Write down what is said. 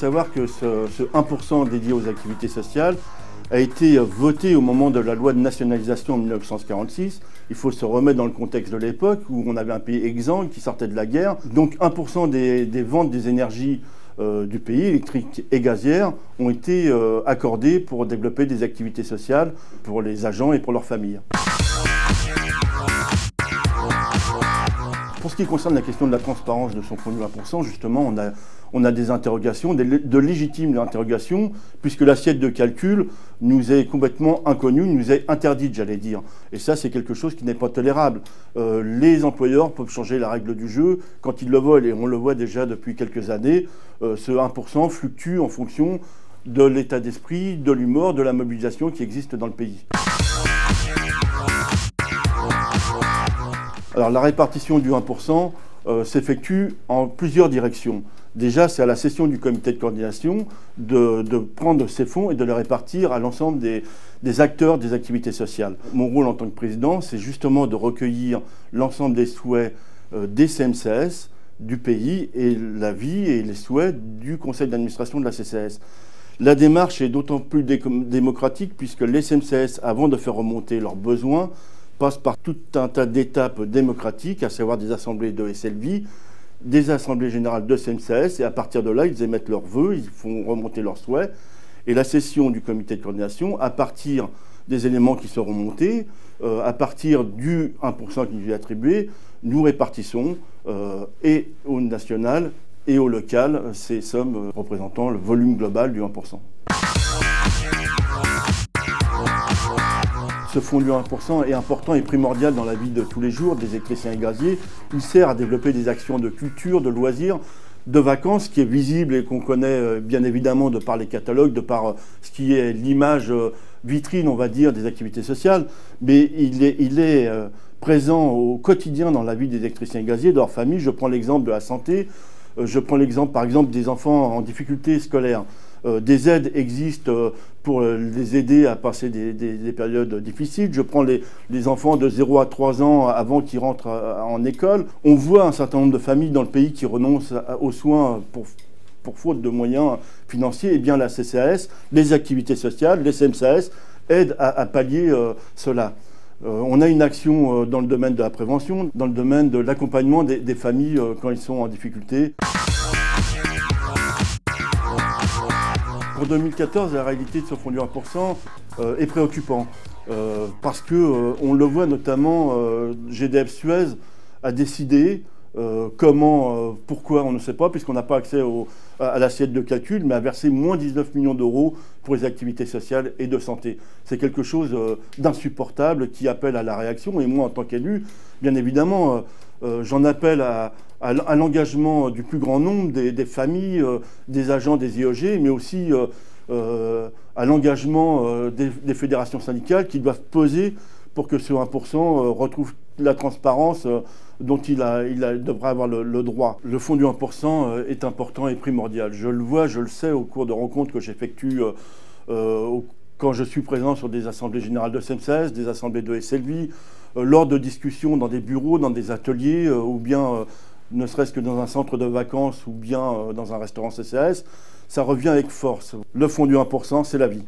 savoir que ce 1% dédié aux activités sociales a été voté au moment de la loi de nationalisation en 1946. Il faut se remettre dans le contexte de l'époque où on avait un pays exsangue qui sortait de la guerre. Donc 1% des ventes des énergies du pays, électriques et gazières, ont été accordées pour développer des activités sociales pour les agents et pour leurs familles. Pour ce qui concerne la question de la transparence de son fonds du 1%, justement, on a des interrogations, de légitimes interrogations, puisque l'assiette de calcul nous est complètement inconnue, nous est interdite, j'allais dire. Et ça, c'est quelque chose qui n'est pas tolérable. Les employeurs peuvent changer la règle du jeu quand ils le veulent, et on le voit déjà depuis quelques années. Ce 1% fluctue en fonction de l'état d'esprit, de l'humeur, de la mobilisation qui existe dans le pays. Alors la répartition du 1% s'effectue en plusieurs directions. Déjà, c'est à la session du comité de coordination de prendre ces fonds et de les répartir à l'ensemble des acteurs des activités sociales. Mon rôle en tant que président, c'est justement de recueillir l'ensemble des souhaits des CMCS, du pays, et l'avis et les souhaits du conseil d'administration de la CCS. La démarche est d'autant plus démocratique puisque les CMCS, avant de faire remonter leurs besoins, passent par tout un tas d'étapes démocratiques, à savoir des assemblées de SLV, des assemblées générales de CMCS, et à partir de là, ils émettent leurs vœux, ils font remonter leurs souhaits. Et la session du comité de coordination, à partir des éléments qui seront montés, à partir du 1% qui nous est attribué, nous répartissons et au national et au local ces sommes représentant le volume global du 1%. Ce fonds du 1% est important et primordial dans la vie de tous les jours des électriciens et gaziers. Il sert à développer des actions de culture, de loisirs, de vacances, qui est visible et qu'on connaît bien évidemment de par les catalogues, de par ce qui est l'image vitrine, on va dire, des activités sociales. Mais il est présent au quotidien dans la vie des électriciens et gaziers, de leur famille. Je prends l'exemple de la santé. Je prends l'exemple, par exemple, des enfants en difficulté scolaire. Des aides existent pour les aider à passer des périodes difficiles. Je prends les enfants de 0 à 3 ans avant qu'ils rentrent en école. On voit un certain nombre de familles dans le pays qui renoncent aux soins pour faute de moyens financiers. Et bien la CCAS, les activités sociales, les CMCAS aident à pallier cela. On a une action dans le domaine de la prévention, dans le domaine de l'accompagnement des familles quand ils sont en difficulté. Pour 2014, la réalité de ce fonds du 1% est préoccupante parce qu'on le voit notamment, GDF Suez a décidé comment, pourquoi, on ne sait pas, puisqu'on n'a pas accès à l'assiette de calcul, mais a versé moins 19 millions d'euros pour les activités sociales et de santé. C'est quelque chose d'insupportable qui appelle à la réaction. Et moi, en tant qu'élu, bien évidemment, j'en appelle à l'engagement du plus grand nombre des familles, des agents des IEG, mais aussi à l'engagement des fédérations syndicales qui doivent peser pour que ce 1% retrouve la transparence dont il devra avoir le droit. Le fonds du 1% est important et primordial. Je le vois, je le sais au cours de rencontres que j'effectue quand je suis présent sur des assemblées générales de CMCS, des assemblées de SLV, lors de discussions dans des bureaux, dans des ateliers, ou bien ne serait-ce que dans un centre de vacances ou bien dans un restaurant CCAS, ça revient avec force. Le fonds du 1%, c'est la vie.